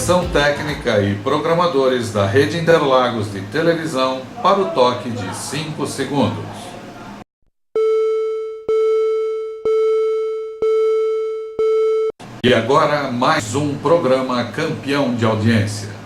Comissão Técnica e programadores da Rede Interlagos de televisão para o toque de 5 segundos. E agora, mais um programa campeão de audiência.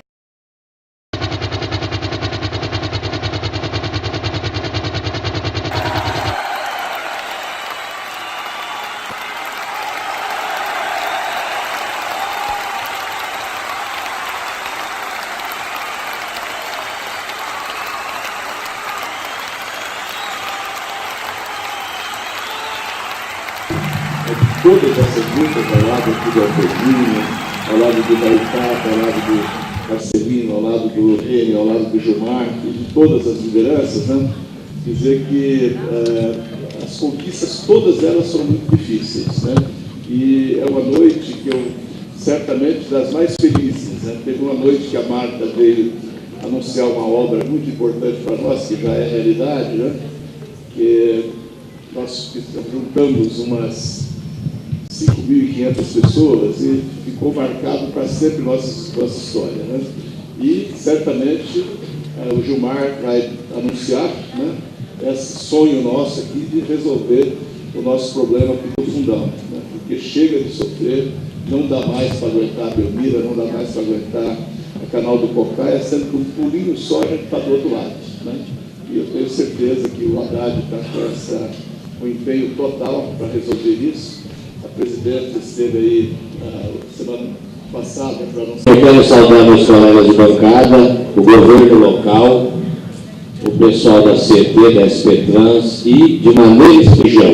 Todas essas lutas, ao lado aqui do Alfredinho, ao lado do Baitata, ao lado do Marcelino, ao lado do Rênio, ao lado do Gilmar, e de todas as lideranças, né? Dizer que as conquistas, todas elas são muito difíceis, né? E é uma noite que eu, certamente, das mais felizes, né? Teve uma noite que a Marta veio anunciar uma obra muito importante para nós, que já é realidade, né? Que nós juntamos umas 5.500 pessoas e ficou marcado para sempre nossa história, né? E certamente o Gilmar vai anunciar, né, esse sonho nosso aqui de resolver o nosso problema aqui do Fundão, né? Porque chega de sofrer, não dá mais para aguentar a Belmira, não dá mais para aguentar a Canal do Cocaia, sendo que um pulinho só a gente está do outro lado, né? E eu tenho certeza que o Haddad está com um empenho total para resolver isso. A presidenta esteve aí semana passada para anunciar. Eu quero saudar meus colegas de bancada, o governo local, o pessoal da CT, da SP Trans e de maneira especial.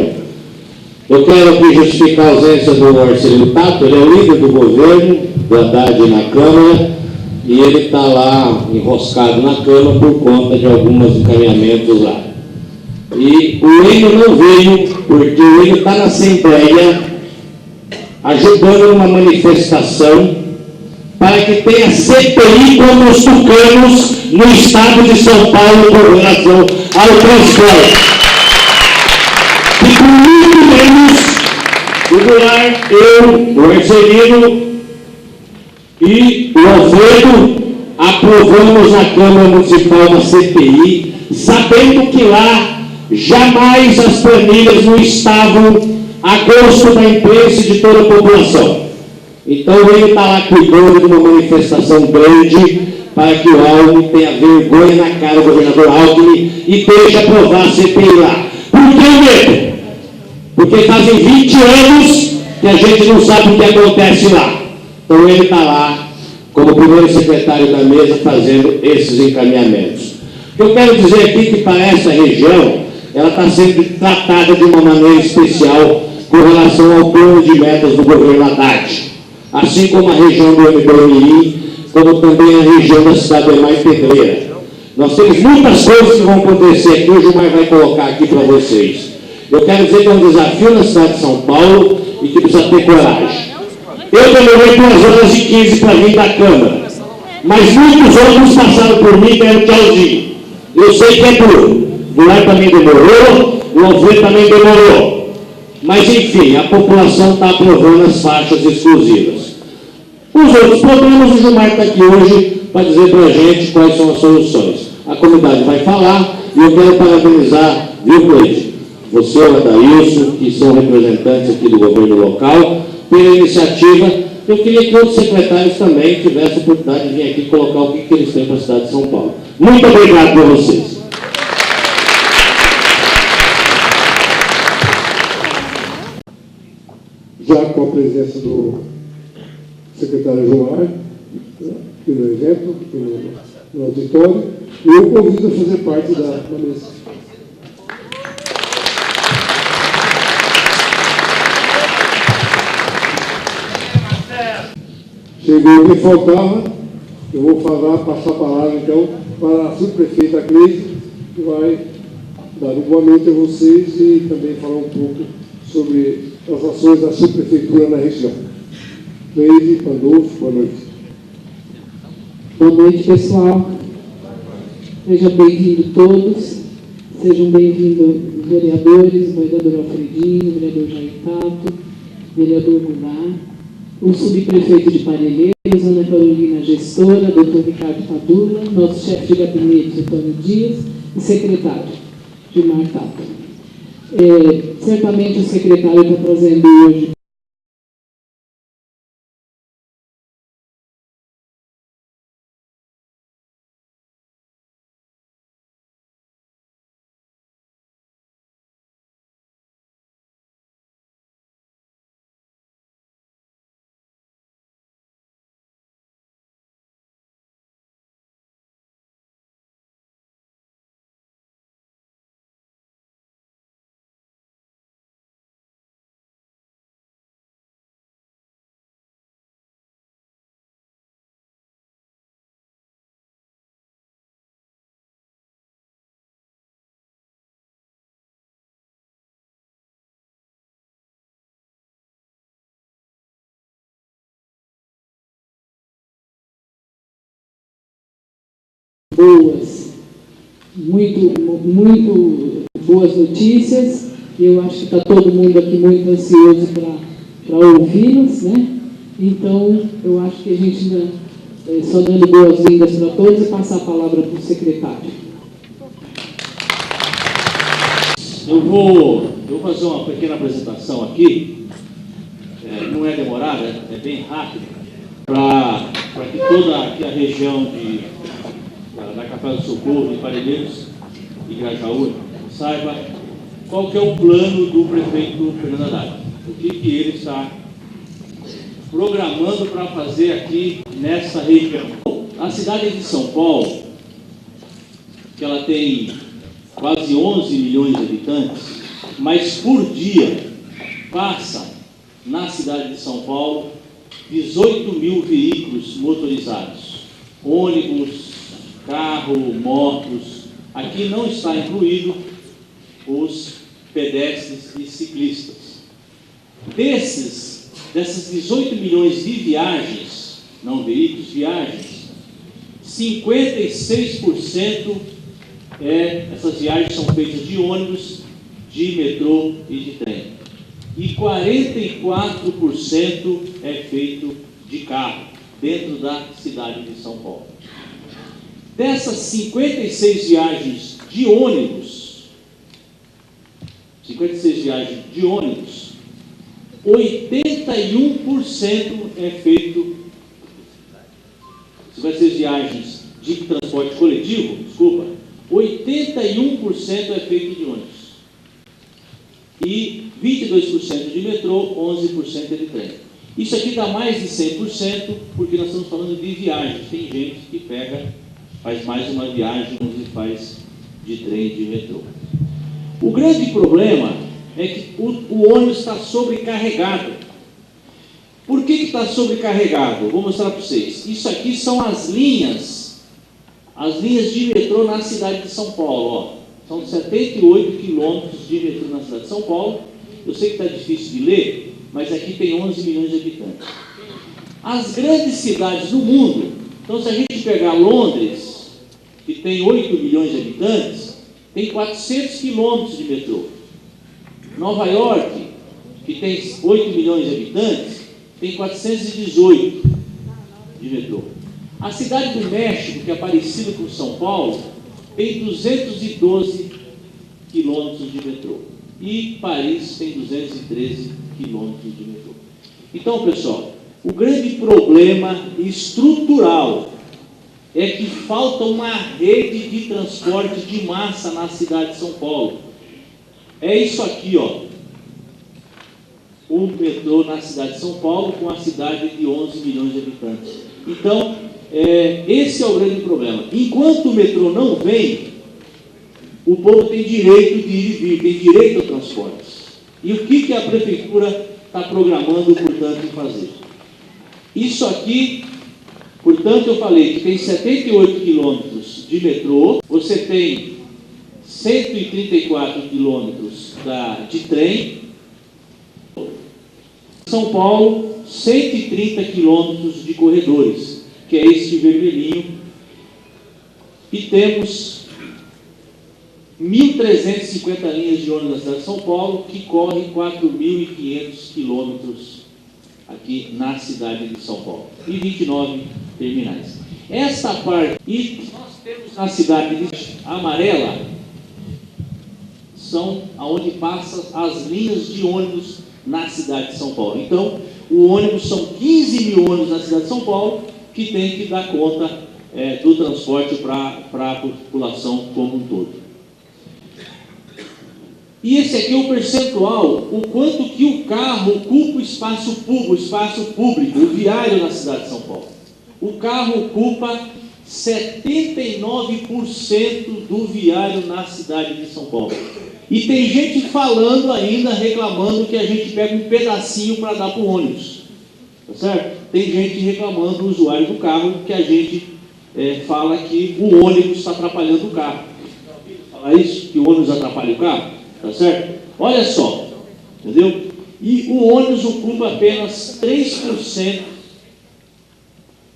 Eu quero aqui justificar a ausência do Marcelino Tato, ele é o líder do governo, do Haddad na Câmara, e ele está lá enroscado na Câmara por conta de alguns encaminhamentos lá. E o Enio não veio, porque o Enio está na Assembleia ajudando numa manifestação para que tenha CPI como os tucanos no estado de São Paulo com relação ao transporte. E com muito menos o Goulart, eu, o Marcelino e o Alfredo aprovamos na Câmara Municipal uma CPI, sabendo que lá jamais as planilhas não estavam a gosto da imprensa e de toda a população. Então ele está lá cuidando de uma manifestação grande para que o Alckmin tenha vergonha na cara do governador Alckmin e deixe aprovar a CPI lá. Por que o medo? Porque fazem 20 anos que a gente não sabe o que acontece lá. Então ele está lá como primeiro secretário da mesa fazendo esses encaminhamentos. O que eu quero dizer aqui que para essa região ela está sendo tratada de uma maneira especial com relação ao plano de metas do governo Haddad, assim como a região do MBMI, como também a região da cidade de Mar Pedreira. Nós temos muitas coisas que vão acontecer aqui, o Gilmar vai colocar aqui para vocês. Eu quero dizer que é um desafio na cidade de São Paulo e que precisa ter coragem. Eu demorei 2 horas e 15 para vir da Câmara, mas muitos outros passaram por mim dando tchauzinho. Eu sei que é duro. O Goulart também demorou, o Alfredo também demorou. Mas, enfim, a população está aprovando as faixas exclusivas. Os outros problemas, o Gilmar está aqui hoje para dizer para a gente quais são as soluções. A comunidade vai falar e eu quero parabenizar, viu, Cleide? Você, o Adailson, que são representantes aqui do governo local, pela iniciativa. Eu queria que outros secretários também tivessem a oportunidade de vir aqui colocar o que eles têm para a cidade de São Paulo. Muito obrigado por vocês. Já com a presença do secretário Gilmar, aqui no evento, aqui no auditório, e eu convido a fazer parte da mesa. Chegou o que faltava, eu vou passar a palavra então para a subprefeita Cleide, que vai dar um boa noite a vocês e também falar um pouco sobre as ações da subprefeitura na região. Cleide, Pandolfo, boa noite. Boa noite, pessoal. Sejam bem-vindos todos. Sejam bem-vindos vereadores, vereador Alfredinho, vereador Jair Tato, vereador Goulart, o subprefeito de Parelheiros, Ana Carolina, gestora, doutor Ricardo Padula, nosso chefe de gabinete, Antônio Dias, e secretário, Gilmar Tato. Certamente o secretário está trazendo hoje muito boas notícias, e eu acho que está todo mundo aqui muito ansioso para ouvi-las, né? Então, eu acho que a gente ainda, só dando boas-vindas para todos, e passar a palavra para o secretário. Eu vou fazer uma pequena apresentação aqui, não é demorada, é bem rápida, para que toda aqui a região da Capela do Socorro, de Parelheiros e Grajaú saiba qual que é o plano do prefeito Fernando Haddad, o que ele está programando para fazer aqui nessa região. A cidade de São Paulo, que ela tem quase 11 milhões de habitantes, mas por dia passa na cidade de São Paulo 18 mil veículos motorizados, ônibus, carro, motos. Aqui não está incluído os pedestres e ciclistas. Dessas 18 milhões de viagens, não veículos, viagens, 56% essas viagens são feitas de ônibus, de metrô e de trem. E 44% é feito de carro, dentro da cidade de São Paulo. Dessas 56 viagens de ônibus, 81% é feito, 56 viagens de transporte coletivo, 81% é feito de ônibus. E 22% de metrô, 11% é de trem. Isso aqui dá mais de 100%, porque nós estamos falando de viagens. Tem gente que faz mais uma viagem e faz de trem e de metrô. O grande problema é que o ônibus está sobrecarregado. Por que está sobrecarregado? Vou mostrar para vocês. Isso aqui são as linhas de metrô na cidade de São Paulo. Ó. São 78 quilômetros de metrô na cidade de São Paulo. Eu sei que está difícil de ler, mas aqui tem 11 milhões de habitantes. As grandes cidades do mundo, então se a gente pegar Londres, que tem 8 milhões de habitantes, tem 400 quilômetros de metrô. Nova York, que tem 8 milhões de habitantes, tem 418 de metrô. A cidade do México, que é parecida com São Paulo, tem 212 quilômetros de metrô. E Paris tem 213 quilômetros de metrô. Então, pessoal, o grande problema estrutural é que falta uma rede de transporte de massa na cidade de São Paulo. É isso aqui, ó. O metrô na cidade de São Paulo, com a cidade de 11 milhões de habitantes. Então, esse é o grande problema. Enquanto o metrô não vem, o povo tem direito de ir e vir, tem direito ao transporte. E o que a prefeitura está programando, portanto, em fazer? Isso aqui, portanto, eu falei que tem 78 quilômetros de metrô, você tem 134 quilômetros de trem, São Paulo, 130 quilômetros de corredores, que é este vermelhinho, e temos 1.350 linhas de ônibus na cidade de São Paulo, que correm 4.500 quilômetros aqui aqui na cidade de São Paulo. E 29 terminais. Esta parte, e nós temos na cidade de amarela, são aonde passam as linhas de ônibus na cidade de São Paulo. Então, o ônibus, são 15 mil ônibus na cidade de São Paulo, que tem que dar conta do transporte para a população como um todo. E esse aqui é o percentual, o quanto que o carro ocupa o espaço público, o viário na cidade de São Paulo. O carro ocupa 79% do viário na cidade de São Paulo. E tem gente falando ainda, reclamando que a gente pega um pedacinho para dar para o ônibus. Tá certo? Tem gente reclamando, o usuário do carro, que a gente fala que o ônibus está atrapalhando o carro. Fala isso, que o ônibus atrapalha o carro, tá certo? Olha só, entendeu? E o ônibus ocupa apenas 3%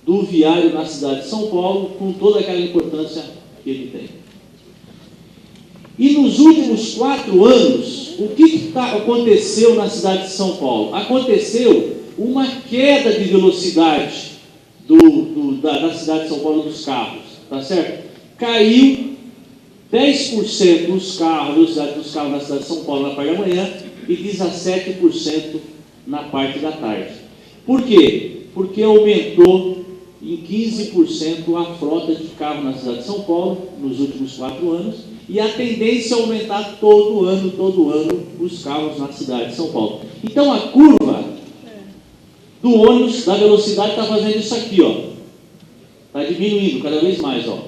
do viário na cidade de São Paulo, com toda aquela importância que ele tem. E nos últimos 4 anos, o que aconteceu na cidade de São Paulo? Aconteceu uma queda de velocidade da cidade de São Paulo dos carros, tá certo? Caiu 10% dos carros, velocidade dos carros na cidade de São Paulo na parte da manhã e 17% na parte da tarde. Por quê? Porque aumentou em 15% a frota de carro na cidade de São Paulo nos últimos 4 anos, e a tendência é aumentar todo ano os carros na cidade de São Paulo. Então a curva do ônibus, da velocidade, está fazendo isso aqui, ó. Está diminuindo cada vez mais, ó.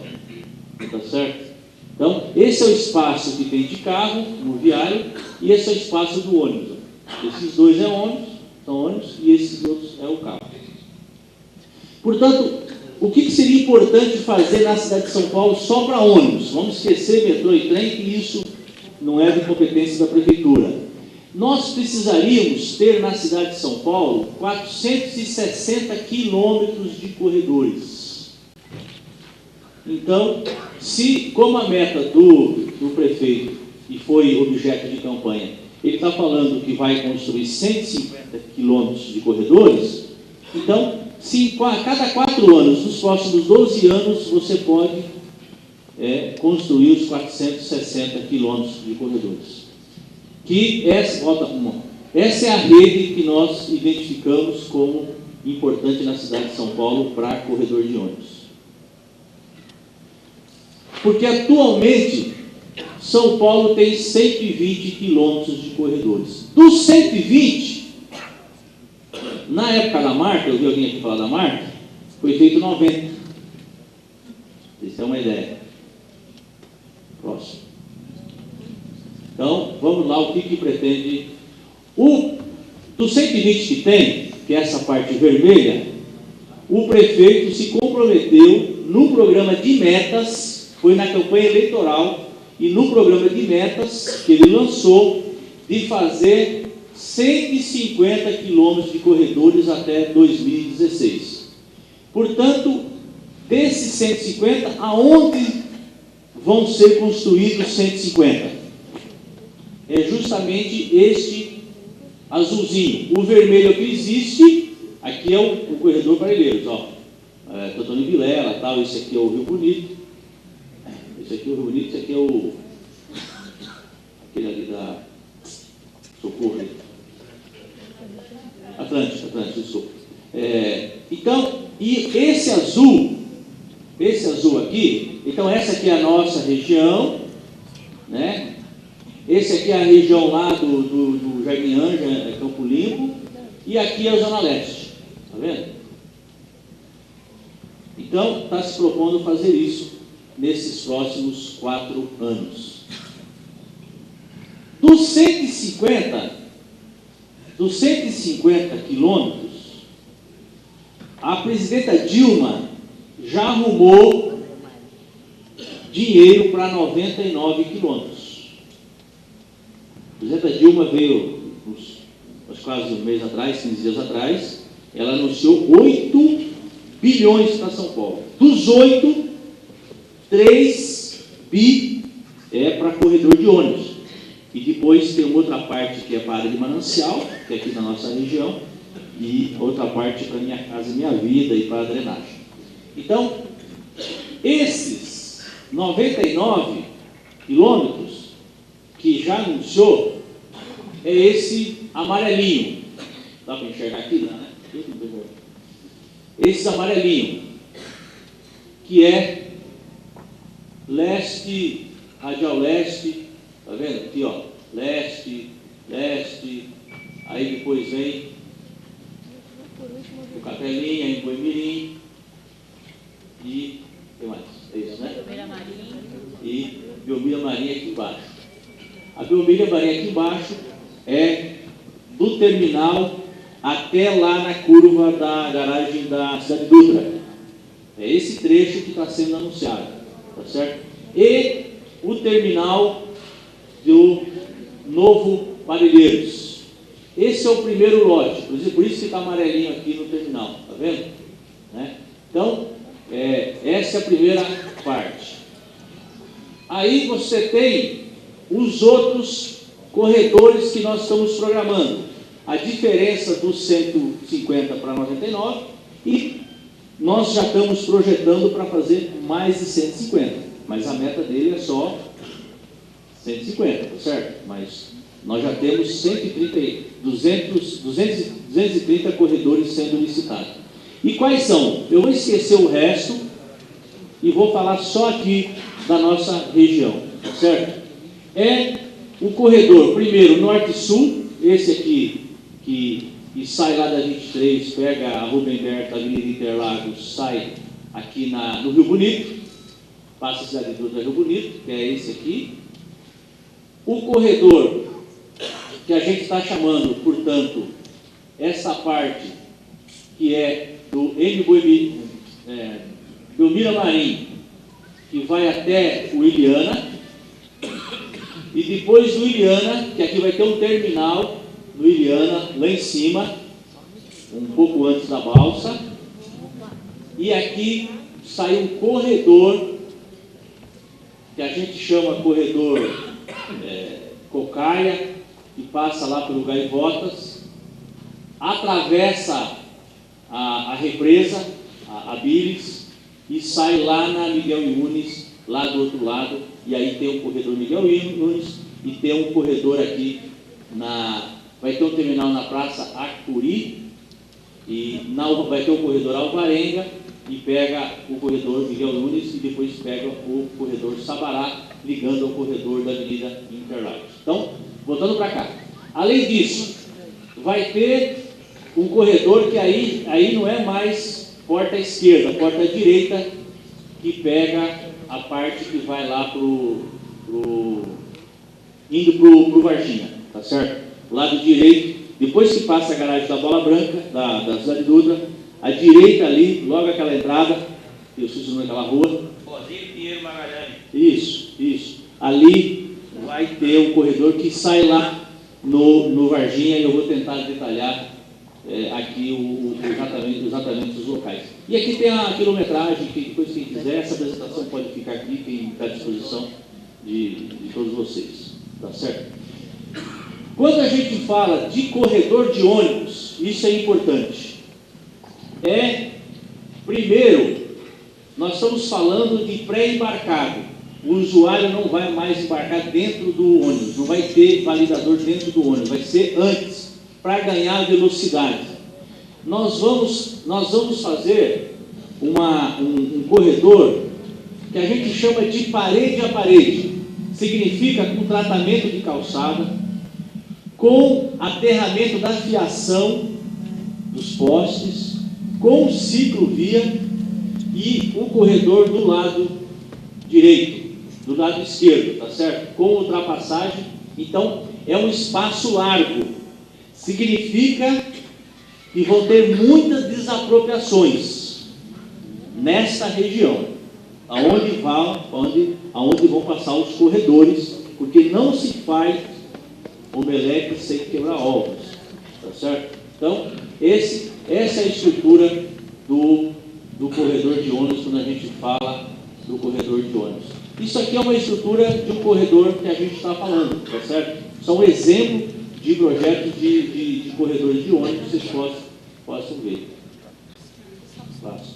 Tá certo? Então, esse é o espaço que tem de carro no viário, e esse é o espaço do ônibus. Esses dois são ônibus, e esses outros é o carro. Portanto, o que seria importante fazer na cidade de São Paulo só para ônibus? Vamos esquecer metrô e trem, que isso não é de competência da prefeitura. Nós precisaríamos ter na cidade de São Paulo 460 quilômetros de corredores. Então, como a meta do prefeito, e foi objeto de campanha, ele está falando que vai construir 150 quilômetros de corredores, então, se a cada 4 anos, nos próximos 12 anos, você pode construir os 460 quilômetros de corredores. Essa é a rede que nós identificamos como importante na cidade de São Paulo para corredor de ônibus. Porque atualmente São Paulo tem 120 quilômetros de corredores. Dos 120, na época da marca, eu vi alguém aqui falar da marca, foi feito 90. Isso é uma ideia. Próximo. Então, vamos lá, o que pretende. Dos 120 que tem, que é essa parte vermelha, o prefeito se comprometeu no programa de metas, foi na campanha eleitoral, e no programa de metas que ele lançou, de fazer 150 quilômetros de corredores até 2016. Portanto, desses 150, aonde vão ser construídos 150? É justamente este azulzinho. O vermelho que existe, aqui é o corredor Parelheiros, ó. Antônio Vilela, tal, esse aqui é o Rio Bonito. Esse aqui é o Rio Bonito, esse aqui é aquele ali da Socorro. Atlântico, desculpa. Então, e esse azul aqui, então essa aqui é a nossa região, né? Esse aqui é a região lá do Jardim Anja, Campo Limpo, e aqui é a Zona Leste, tá vendo? Então, está se propondo fazer isso nesses próximos 4 anos. Dos 150 quilômetros, a presidenta Dilma já arrumou dinheiro para 99 quilômetros. A presidenta Dilma veio, quase um mês atrás, 15 dias atrás, ela anunciou 8 bilhões para São Paulo. Dos 8, 3 bi é para corredor de ônibus. E depois tem outra parte que é para a área de manancial, que é aqui na nossa região, e outra parte para minha casa e minha vida e para a drenagem. Então, esses 99 quilômetros que já anunciou é esse amarelinho. Dá para enxergar aqui? Né? Esse amarelinho, que é leste, radial leste, tá vendo? Aqui, ó, leste, leste, aí depois vem o Capelinha, em Boimirim, e o que mais? É isso, né? E Belmira Marinha aqui embaixo. A Belmira Marinha aqui embaixo é do terminal até lá na curva da garagem da Cidade Dutra. É esse trecho que está sendo anunciado, tá certo? E o terminal do Novo Parelheiros. Esse é o primeiro lote, por isso que está amarelinho aqui no terminal, tá vendo? Né? Então, essa é a primeira parte. Aí você tem os outros corredores que nós estamos programando. A diferença dos 150 para 99 e nós já estamos projetando para fazer mais de 150, mas a meta dele é só 150, tá certo? Mas nós já temos 230 corredores sendo licitados. E quais são? Eu vou esquecer o resto e vou falar só aqui da nossa região, tá certo? É o corredor, primeiro, norte-sul, esse aqui que sai lá da 23, pega a Rubem Berta, a Avenida Interlagos, sai aqui no Rio Bonito, passa a Cidade do Rio Bonito, que é esse aqui. O corredor que a gente está chamando, portanto, essa parte que é do Belmira Marim, que vai até o Iliana, e depois do Iliana, que aqui vai ter um terminal no Iliana, lá em cima, um pouco antes da balsa, e aqui sai um corredor, que a gente chama corredor Cocaia, que passa lá pelo Gaivotas, atravessa a represa, a Bires, e sai lá na Miguel Yunes, lá do outro lado, e aí tem o corredor Miguel Yunes, e tem um corredor aqui vai ter um terminal na Praça Acuri, e vai ter o corredor Alvarenga, e pega o corredor Miguel Nunes, e depois pega o corredor Sabará, ligando ao corredor da Avenida Interlagos. Então, voltando para cá. Além disso, vai ter um corredor que aí não é mais porta esquerda, porta direita, que pega a parte que vai lá indo pro Varginha, tá certo? O lado direito, depois que passa a garagem da Bola Branca, da Cidade Dutra, à direita ali, logo aquela entrada, eu esqueci o nome daquela rua. Rosinho Pinheiro Magalhães. Isso. Ali vai ter um corredor que sai lá no Varginha, e eu vou tentar detalhar aqui exatamente os locais. E aqui tem a quilometragem, que depois quem quiser, essa apresentação pode ficar aqui, quem está à disposição de todos vocês, tá certo? Quando a gente fala de corredor de ônibus, isso é importante. Primeiro, nós estamos falando de pré-embarcado. O usuário não vai mais embarcar dentro do ônibus, não vai ter validador dentro do ônibus, vai ser antes, para ganhar velocidade. Nós vamos fazer um corredor que a gente chama de parede a parede. Significa com tratamento de calçada, com aterramento da fiação dos postes, com ciclovia e o corredor do lado direito, do lado esquerdo, tá certo? Com ultrapassagem. Então, é um espaço largo. Significa que vão ter muitas desapropriações nessa região, aonde vão passar os corredores, porque não se faz omelete sem quebrar ovos, tá certo? Então, essa é a estrutura do corredor de ônibus, quando a gente fala do corredor de ônibus. Isso aqui é uma estrutura de um corredor que a gente está falando, tá certo? São exemplos de projetos de corredores de ônibus, vocês possam ver. Fácil.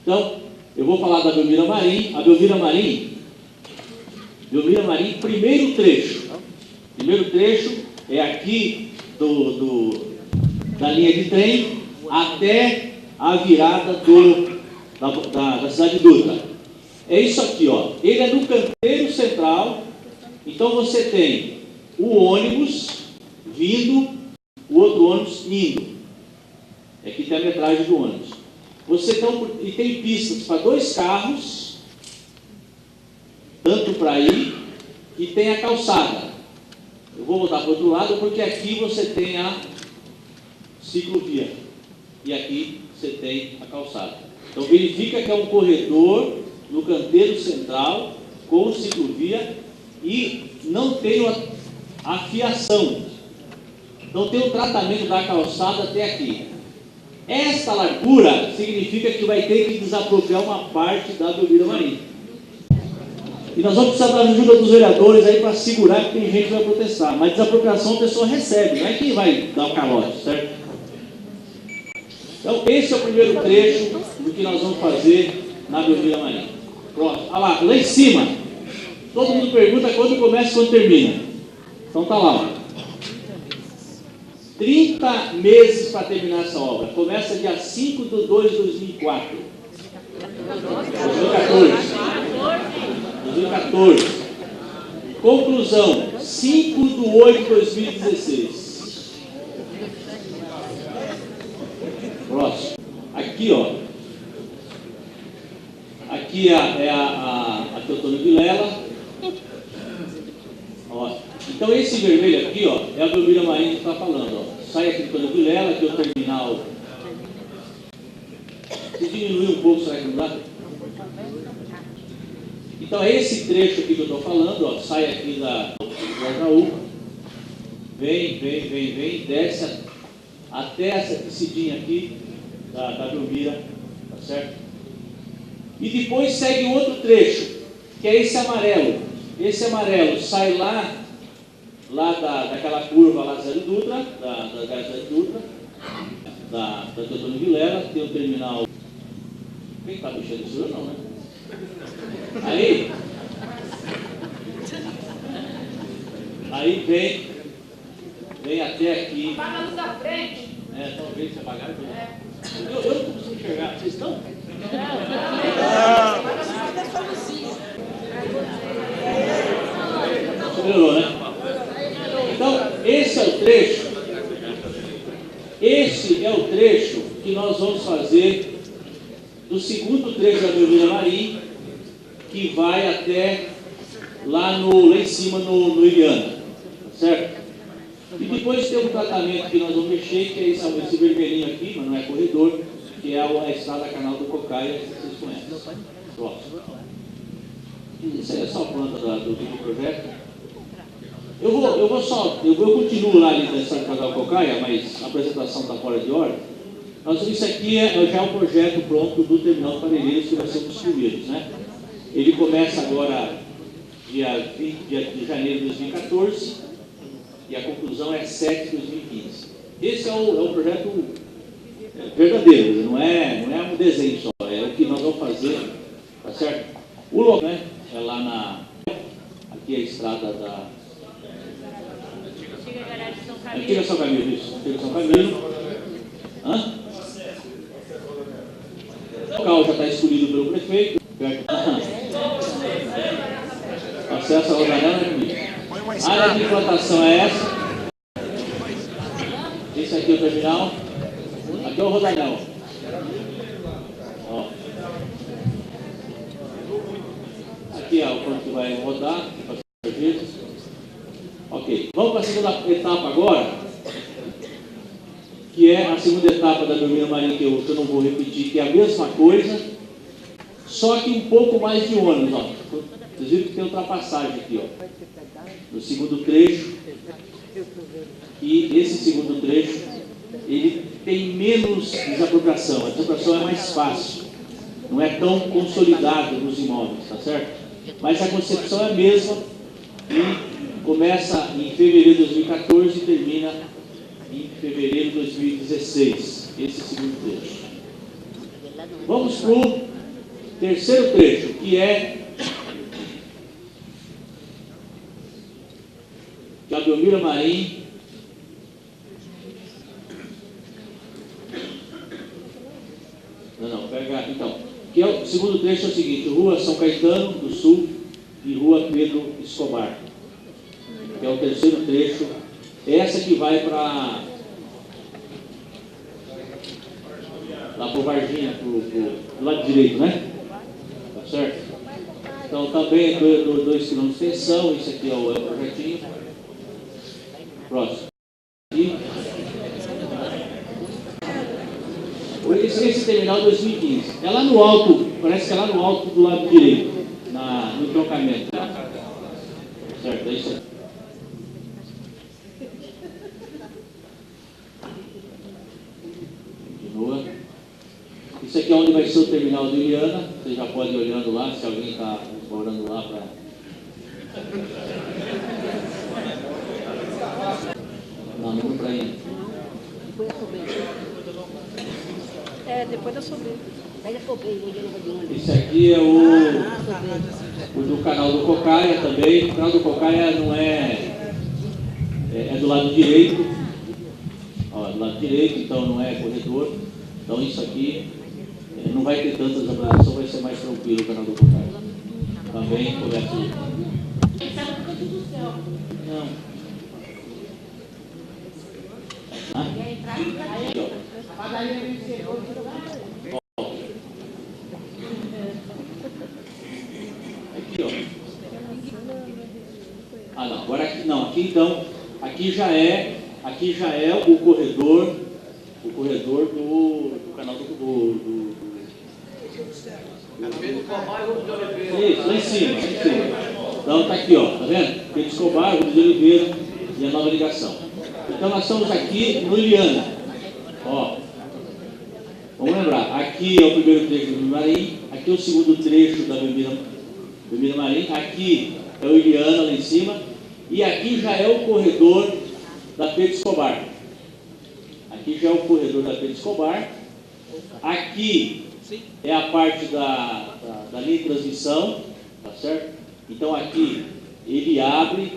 Então, eu vou falar da Belmira Marim. A Belmira Marim, primeiro trecho. Primeiro trecho é aqui da linha de trem até a virada da cidade de Dutra. É isso aqui, ó. Ele é no canteiro central. Então você tem o ônibus vindo, o outro ônibus indo. Aqui tem a metragem do ônibus. E tem pistas para 2 carros, tanto para ir, e tem a calçada. Eu vou voltar para o outro lado, porque aqui você tem a ciclovia, e aqui você tem a calçada. Então verifica que é um corredor no canteiro central, com ciclovia, e não tem a fiação. Não tem o tratamento da calçada até aqui. Esta largura significa que vai ter que desapropriar uma parte da Belmira Marim. E nós vamos precisar da ajuda dos vereadores aí para segurar, que tem gente que vai protestar. Mas desapropriação a pessoa recebe, não é quem vai dar o calote, certo? Então, esse é o primeiro trecho do que nós vamos fazer na Belmira Marim. Pronto. Olha lá em cima. Todo mundo pergunta quando começa e quando termina. Então tá lá, ó. 30 meses para terminar essa obra. Começa dia 5 de 2 de 2004. 2014. Conclusão, 5 de 8 de 2016. Próximo. Aqui, ó. Aqui é a Teotônio Vilela. Ó. Então esse vermelho aqui, ó, é a Belmira Marim que está falando, ó. Sai aqui do Teotônio Vilela, aqui é o terminal. Se diminuir um pouco, será que não dá? Então é esse trecho aqui que eu estou falando, ó. Sai aqui da Jaú, vem, desce até essa descidinha aqui da Belmira, tá certo? E depois segue outro trecho, que é esse amarelo. Esse amarelo sai lá daquela curva lá Zé Dutra, da Zé Dutra, da Teotônio Vilela, tem o terminal. Quem está mexendo isso? Eu não, né? Aí vem até aqui. Apaga a luz da frente. Talvez se apagar. Eu não consigo enxergar. Vocês estão? Melhorou, né? Então, esse é o trecho que nós vamos fazer do segundo trecho da Belmira Marim, que vai até lá em cima no Iliana, tá certo? E depois tem um tratamento que nós vamos mexer, que é esse vermelhinho aqui, mas não é corredor, que é a estrada Canal do Cocaia, que vocês conhecem. Próximo. Isso aí é só a planta do projeto. Eu continuo lá ali nessa Canal do Cocaia, mas a apresentação está fora de ordem. Isso aqui já é um projeto pronto do terminal de Parelheiros que vai ser construído, né? Ele começa agora dia 20 de janeiro de 2014 e a conclusão é 7 de 2015. Esse é o projeto verdadeiro, não é um desenho só, é o que nós vamos fazer, tá certo? O local, né, é lá aqui é a estrada da Antiga São Camilo, isso, Antiga São Camilo. O local já está escolhido pelo prefeito. Acesso à Rodanela é comigo. A área de implantação é essa. Esse aqui é o terminal. Aqui é o Rodanel. Ó. Aqui é o ponto que vai rodar. Ok. Vamos para a segunda etapa agora, que é a segunda etapa da Belmira Marim, que eu não vou repetir, que é a mesma coisa, só que um pouco mais de ônibus. Ó. Vocês viram que tem ultrapassagem aqui, ó, no segundo trecho. E esse segundo trecho, ele tem menos desapropriação. A desapropriação é mais fácil, não é tão consolidado nos imóveis, tá certo? Mas a concepção é a mesma e começa em fevereiro de 2014 e termina em fevereiro de 2016. Esse é o segundo trecho. Vamos para o terceiro trecho, que é de Abelmira Marim, então, que é o segundo trecho é o seguinte: Rua São Caetano do Sul e Rua Pedro Escobar, que é o terceiro trecho. Essa que vai para lá para o Varginha, pro lado direito, né? Tá certo? Então também é 2 km de extensão. Isso aqui é o projetinho. Próximo. E esse terminal 2015. É lá no alto, parece que é lá no alto do lado direito, no entroncamento. Certo? É isso aí. Continua. Isso aqui é onde vai ser o terminal de Iliana. Você já pode ir olhando lá, se alguém está morando lá para. Não para ir. Depois eu subi. Esse aqui é o do canal do Cocaia também. O canal do Cocaia não é do lado direito. Ó, do lado direito, então não é corredor. Então isso aqui não vai ter tantas aglomerações, vai ser mais tranquilo o canal do Cocaia. Também coberto. Não. Aqui, ó. Aqui, ó. Não, agora aqui não. Aqui então, aqui já é o corredor do canal do isso, lá em cima. Então tá aqui, ó, tá vendo? Pedro Escobar, Rubens de Oliveira e a nova ligação. Então nós estamos aqui no Iliana. Ó, vamos lembrar, aqui é o primeiro trecho do Abelmira Marim, aqui é o segundo trecho da Abelmira Marim, aqui é o Iliana lá em cima, e aqui já é o corredor da Pedro Escobar. Aqui já é o corredor da Pedro Escobar. Aqui é a parte da linha de transmissão, tá certo? Então aqui ele abre,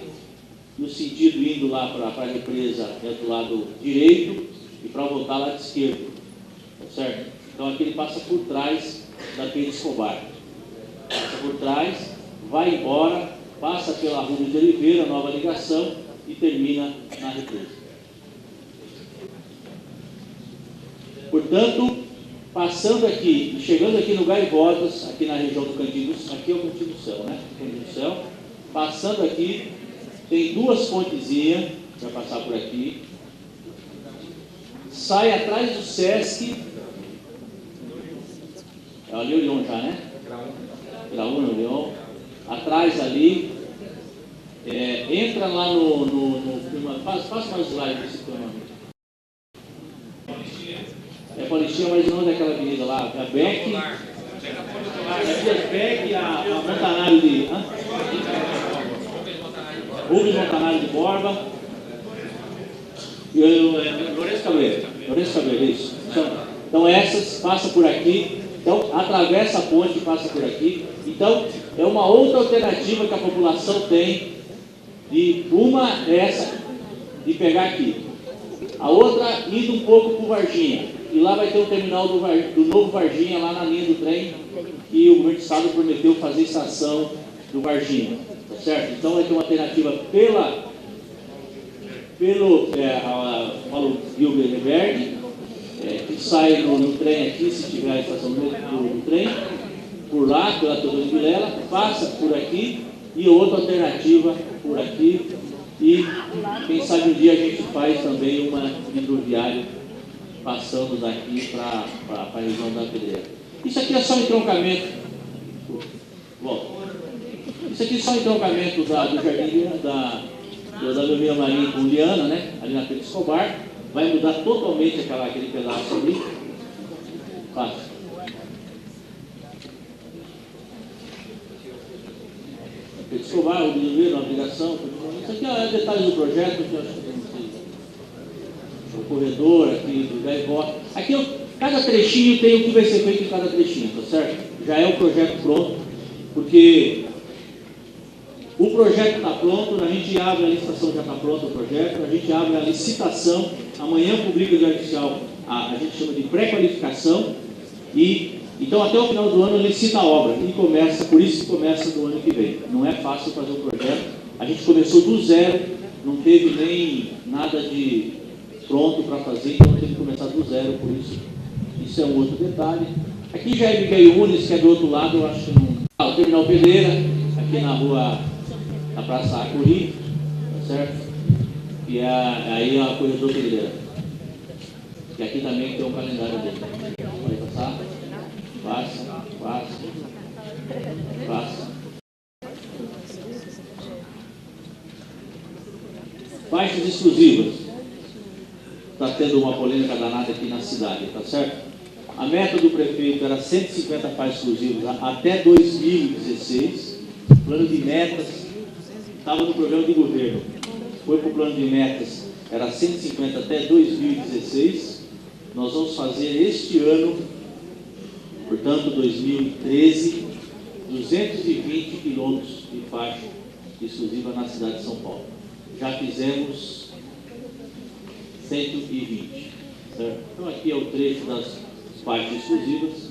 no sentido indo lá para a represa é do lado direito e para voltar lá de esquerdo, tá certo? Então aqui ele passa por trás da Pedro Escobar, passa por trás, vai embora, passa pela Rubens de Oliveira, nova ligação e termina na represa. Portanto, passando aqui, chegando aqui no Gaivotas, aqui na região do Cantinho do Céu, aqui é o Cantinho do Céu, né? Cantinho do Céu. Passando aqui, tem 2 pontezinhas, vai passar por aqui. Sai atrás do Sesc. É ali o Leão já, né? Graúna, o Leão. Atrás ali. Entra lá passa mais slide desse teu nome. É Paulistinha, mas não é daquela avenida lá, a Beck, a Beck, a Montanário de Rubens Montanário de Borba e o Lourenço Cabreiro, isso. Então essas passam por aqui, então atravessa a ponte e passa por aqui. Então é uma outra alternativa que a população tem essa de pegar aqui. A outra indo um pouco para o Varginha. E lá vai ter o terminal do novo Varginha, lá na linha do trem, que o governo do estado prometeu fazer estação do Varginha, tá certo? Então vai ter uma alternativa pelo Gilberberg, que sai no trem aqui, se tiver a estação do trem, por lá, pela Teodoro de Vilela, passa por aqui, e outra alternativa por aqui, e quem sabe um dia a gente faz também uma hidroviária passando daqui para a região da Pedreira. Isso aqui é só entroncamento. Bom, isso aqui é só entroncamento do jardim da Abelmira Marim com Liana, né? Ali na Pedro Escobar. Vai mudar totalmente aquele pedaço ali. Passa. Pedro Escobar, o Oliveira, a obrigação. Isso aqui é detalhes do projeto que eu acho que o corredor aqui do Gaivó. Aqui, cada trechinho tem o que vai ser feito em cada trechinho, tá certo? Já é o projeto pronto, porque o projeto está pronto, a gente abre a licitação, já está pronto o projeto, a gente abre a licitação, amanhã publica o Diário Oficial, a gente chama de pré-qualificação, e então até o final do ano licita a obra, e começa, por isso que começa do ano que vem. Não é fácil fazer o projeto, a gente começou do zero, não teve nem nada de pronto para fazer, então teve que começar do zero, por isso é um outro detalhe. Aqui já é Miguel Unes, que é do outro lado, eu acho que não... o Terminal Pedreira, aqui na rua, na Praça Acuri, tá certo? E aí a Corredor Pedreira, que aqui também tem um calendário dele. Pode passar? Passa. Faixas exclusivas. Está tendo uma polêmica danada aqui na cidade, tá certo? A meta do prefeito era 150 faixas exclusivas até 2016. Plano de metas estava no programa de governo. Foi para o plano de metas, era 150 até 2016. Nós vamos fazer este ano, portanto, 2013, 220 quilômetros de faixa exclusiva na cidade de São Paulo. Já fizemos 120. Certo? Então, aqui é o trecho das faixas exclusivas.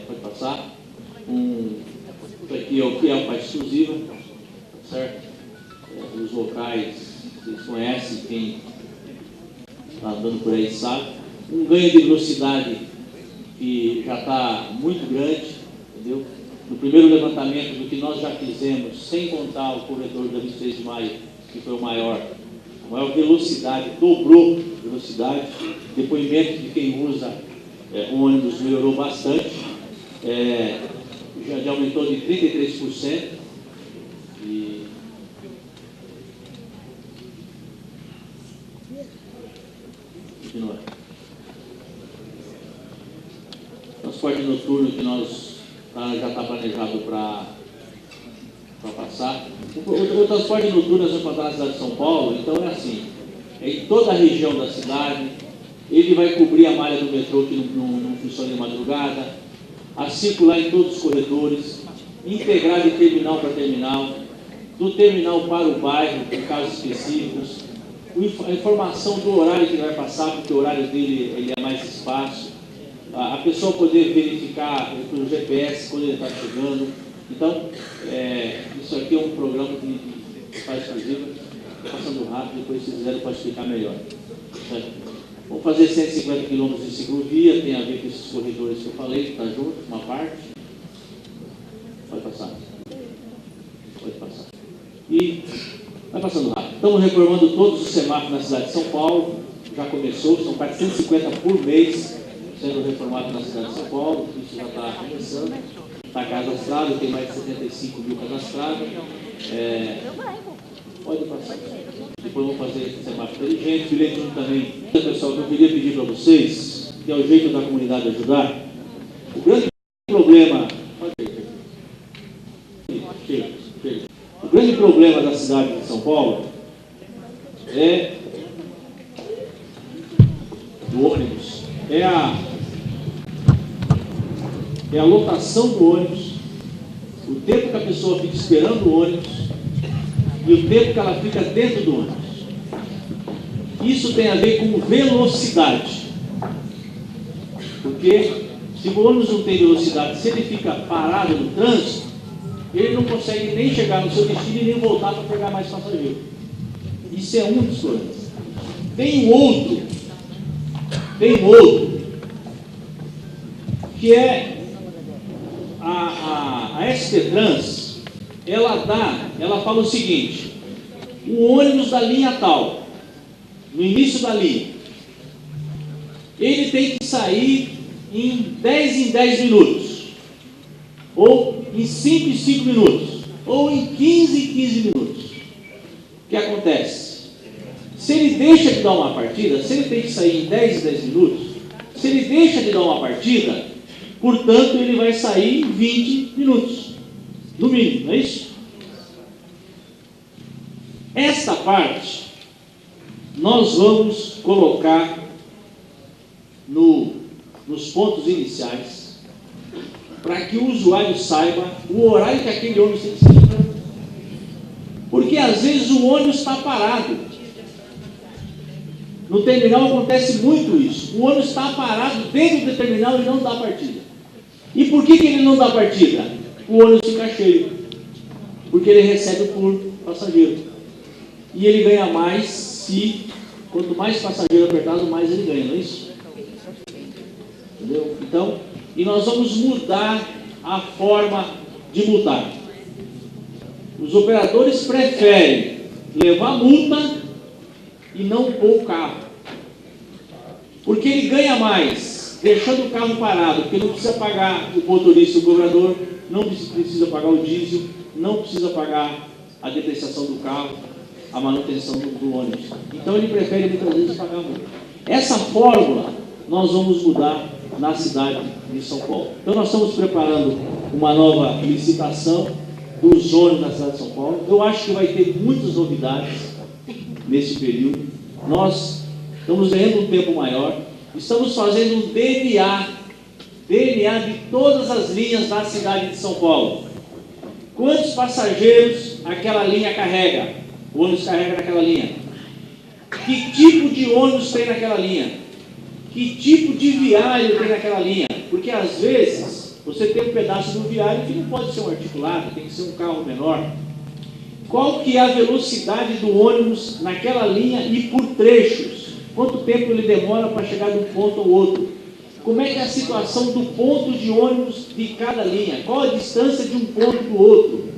Pode passar. Aqui é o que é a faixa exclusiva. Certo? Os locais, vocês conhecem, quem está andando por aí sabe. Um ganho de velocidade que já está muito grande, entendeu? No primeiro levantamento do que nós já fizemos, sem contar o corredor da 23 de maio, que foi a maior velocidade, dobrou a velocidade. Depoimento de quem usa o ônibus melhorou bastante, já aumentou de 33%. E continua. Transporte noturno que nós já está planejado para passar. O transporte noturno nós vamos encontrar na cidade de São Paulo, então é assim, em toda a região da cidade, ele vai cobrir a malha do metrô que não funciona de madrugada, a circular em todos os corredores, integrar de terminal para terminal, do terminal para o bairro, em casos específicos, a informação do horário que ele vai passar, porque o horário dele ele é mais espaço, a pessoa poder verificar pelo GPS quando ele está chegando. Então, isso aqui é um programa de faixa exclusiva, passando rápido, depois se quiser eu posso explicar melhor. Certo? Vamos fazer 150 km de ciclovia, tem a ver com esses corredores que eu falei, que está junto, uma parte. Pode passar. E vai passando rápido. Estamos reformando todos os semáforos na cidade de São Paulo, já começou, são 450 por mês sendo reformados na cidade de São Paulo, isso já está começando. Está cadastrado, tem mais de 75 mil cadastrados. Pode passar. Depois vamos fazer esse semáforo inteligente, bilhete único também. Pessoal, que eu queria pedir para vocês, que é o jeito da comunidade ajudar. O grande problema. O grande problema da cidade de São Paulo é do ônibus, é a lotação do ônibus, o tempo que a pessoa fica esperando o ônibus e o tempo que ela fica dentro do ônibus. Isso tem a ver com velocidade, porque se o ônibus não tem velocidade, se ele fica parado no trânsito, ele não consegue nem chegar no seu destino e nem voltar para pegar mais passageiro. Isso é um dos problemas. Tem um outro, que é a SP Trans. Ela fala o seguinte: o ônibus da linha tal, no início da linha, ele tem que sair em 10 minutos, ou em 5 minutos, ou em 15 minutos. O que acontece? Se ele deixa de dar uma partida, se ele tem que sair em 10 minutos, se ele deixa de dar uma partida, portanto, ele vai sair em 20 minutos, no mínimo, não é isso? Esta parte nós vamos colocar nos pontos iniciais, para que o usuário saiba o horário que aquele ônibus tem que sair. Porque às vezes o ônibus está parado. No terminal acontece muito isso. O ônibus está parado dentro do terminal e não dá partida. E por que ele não dá partida? O ônibus fica cheio. Porque ele recebe por passageiro. E ele ganha mais se, quanto mais passageiro apertado, mais ele ganha, não é isso? Entendeu? Então, e nós vamos mudar a forma de multar. Os operadores preferem levar multa e não pôr o carro. Porque ele ganha mais deixando o carro parado, porque não precisa pagar o motorista e o cobrador, não precisa pagar o diesel, não precisa pagar a depreciação do carro, a manutenção do ônibus. Então ele prefere muitas vezes pagar a multa. Essa fórmula nós vamos mudar na cidade de São Paulo. Então nós estamos preparando uma nova licitação dos ônibus na cidade de São Paulo. Eu acho que vai ter muitas novidades nesse período. Nós estamos ganhando um tempo maior. Estamos fazendo um DNA de todas as linhas da cidade de São Paulo. Quantos passageiros aquela linha carrega? O ônibus carrega naquela linha. Que tipo de ônibus tem naquela linha? Que tipo de viário tem naquela linha? Porque às vezes você tem um pedaço do viário que não pode ser um articulado, tem que ser um carro menor. Qual que é a velocidade do ônibus naquela linha e por trechos? Quanto tempo ele demora para chegar de um ponto ao outro? Como é que é a situação do ponto de ônibus de cada linha? Qual a distância de um ponto do outro?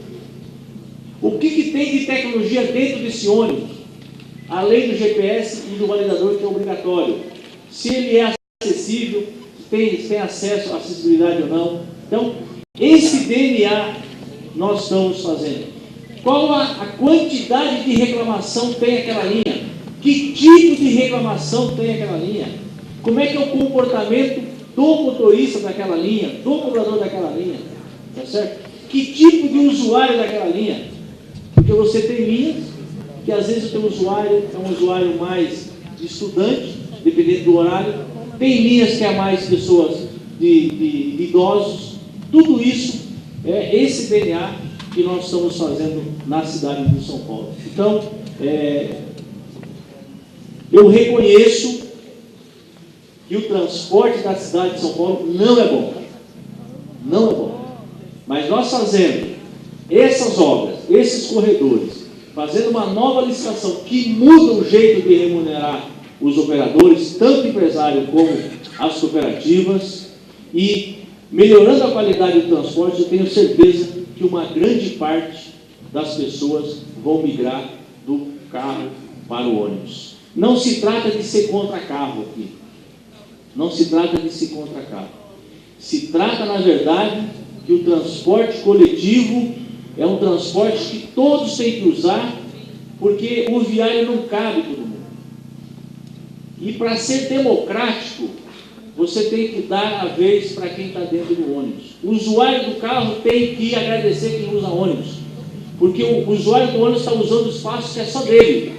O que tem de tecnologia dentro desse ônibus? Além do GPS e do validador, que é obrigatório. Se ele é acessível, tem acesso à acessibilidade ou não. Então, esse DNA nós estamos fazendo. Qual a quantidade de reclamação tem aquela linha? Que tipo de reclamação tem aquela linha? Como é que é o comportamento do motorista daquela linha, do cobrador daquela linha? Tá certo? Que tipo de usuário daquela linha? Porque você tem linhas que às vezes o teu usuário é um usuário mais estudante, dependendo do horário. Tem linhas que é mais pessoas de idosos. Tudo isso é esse DNA que nós estamos fazendo na cidade de São Paulo. Então, eu reconheço que o transporte da cidade de São Paulo não é bom. Não é bom. Mas nós fazendo essas obras, esses corredores, fazendo uma nova licitação que muda o jeito de remunerar os operadores, tanto empresário como as cooperativas, e melhorando a qualidade do transporte, eu tenho certeza que uma grande parte das pessoas vão migrar do carro para o ônibus. Não se trata de ser contra carro aqui. Não se trata de ser contra carro. Se trata, na verdade, que o transporte coletivo é um transporte que todos têm que usar, porque o viário não cabe todo mundo. E para ser democrático, você tem que dar a vez para quem está dentro do ônibus. O usuário do carro tem que agradecer quem usa ônibus, porque o usuário do ônibus está usando o espaço que é só dele.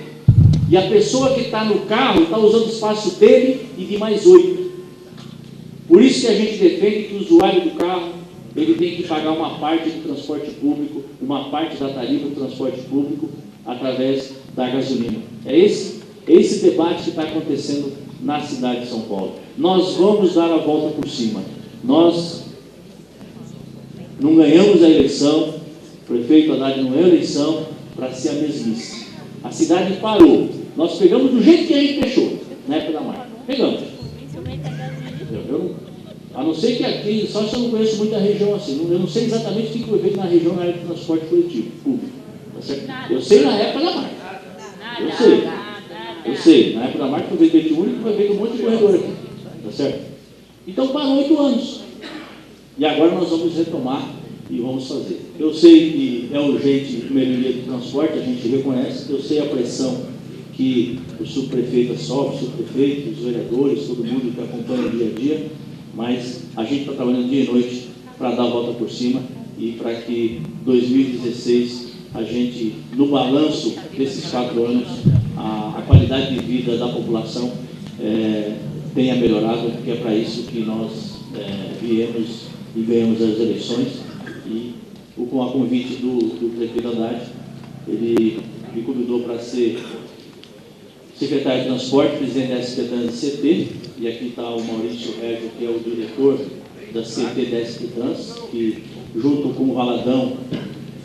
E a pessoa que está no carro está usando o espaço dele e de mais 8. Por isso que a gente defende que o usuário do carro ele tem que pagar uma parte do transporte público, uma parte da tarifa do transporte público através da gasolina. É esse debate que está acontecendo na cidade de São Paulo. Nós vamos dar a volta por cima. Nós não ganhamos a eleição, o prefeito Haddad não ganhou a eleição para ser a mesmice. A cidade parou. Nós pegamos do jeito que a gente fechou, na época da marca. Pegamos. A não ser que aqui, só se eu não conheço muito a região assim, eu não sei exatamente o que foi feito na região na área de transporte coletivo, público. Tá certo? Eu sei na época da marca. Eu sei. Na época da marca foi feito leite único e foi feito um monte de corredor aqui. Tá certo? Então parou 8 anos. E agora nós vamos retomar e vamos fazer. Eu sei que é urgente a melhoria do transporte, a gente reconhece, eu sei a pressão que o subprefeito sofre, o subprefeito, os vereadores, todo mundo que acompanha o dia a dia, mas a gente está trabalhando dia e noite para dar a volta por cima e para que 2016 a gente, no balanço desses 4 anos, a qualidade de vida da população tenha melhorado, porque é para isso que nós viemos e ganhamos as eleições. E com a convite do prefeito Haddad, ele me convidou para ser secretário de Transporte, presidente da SP Trans e CT, e aqui está o Maurício Régio, que é o diretor da CT da SP Trans, que junto com o Valadão,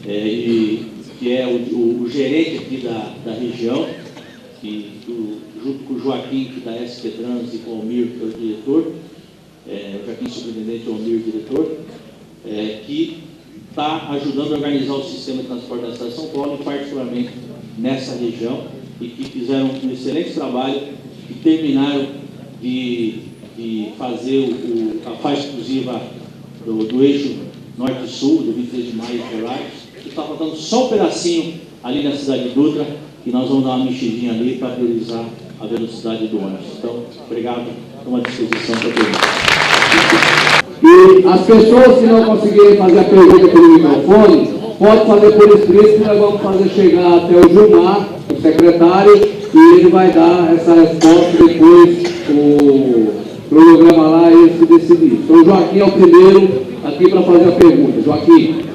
que é o gerente aqui da região, junto com o Joaquim, que da SP Trans, e com o Almir, que é o diretor, o Joaquim superintendente, o Almir, diretor, que está ajudando a organizar o sistema de transporte da cidade de São Paulo, e particularmente nessa região, e que fizeram um excelente trabalho e terminaram de fazer a faixa exclusiva do eixo norte-sul, do 23 de maio e Interlagos. Está faltando só um pedacinho ali na cidade de Dutra, e nós vamos dar uma mexidinha ali para priorizar a velocidade do ônibus. Então, obrigado, estou à disposição para todos. E as pessoas que não conseguirem fazer a pergunta pelo microfone, pode fazer por escrito, que nós vamos fazer chegar até o Gilmar, o secretário, e ele vai dar essa resposta depois o programa lá e ele se decidir. Então o Joaquim é o primeiro aqui para fazer a pergunta. Joaquim.